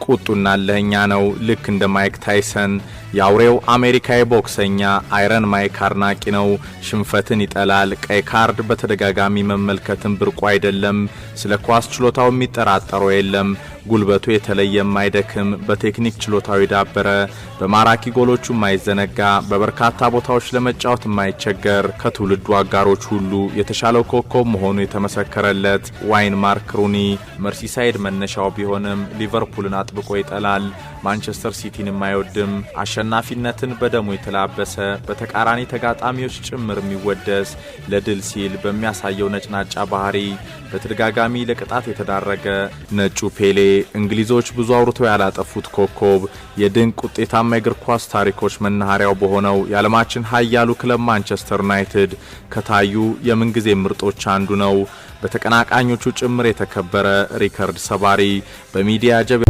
ቁጡና ለኛ ነው ልክ እንደ ማይክ ታይሰን ያውሬው አሜሪካዊ ቦክሰኛ አይረን ማይክ አርናቂ ነው ሽንፈትን ይጠላል ቀይ ካርድ በተደጋጋሚ መመልከትን ብርቁ አይደለም ስለ ኳስ ችሎታው የሚጠራጠረው የለም ጉልበቱ የተለየ የማይደክም በቴክኒክ ችሎታው ዳበረ በማራኪ ጎሎቹ የማይዘነጋ በበርካታ ቦታዎች ለመጫወት የማይቸገር ከትውልዱ አጋሮች ሁሉ የተሻለው ኮከብ መሆኑ የተመሰከረለት ዋይን ማርክ ሩኒ መርሲሳይድ መነሻው ቢሆንም ሊቨርፑልን አጥብቆ ይጠላል ማንቸስተር ሲቲን የማይወድም አሸናፊነትን በደሙ የተላበሰ በተቃራኒ ተጋጣሚዎች ጭምር የሚወደስ ለድል ሲል በሚያሳየው ነጭናጫ ባህሪ በተደጋጋሚ ለቅጣት የተዳረገ ነጩ ፔሌ እንግሊዞች ብዙ አውርተው ያላጠፉት ኮከብ የድንቅ ውጤታማ እግር ኳስ ታሪኮች መናኸሪያው በሆነው የዓለማችን ኃያሉ ክለብ ማንቸስተር ዩናይትድ ከታዩ የምንጊዜ ምርጦች አንዱ ነው በተቀናቃኞቹ ጭምር የተከበረ ሪከርድ ሰባሪ በሚዲያ ጀብ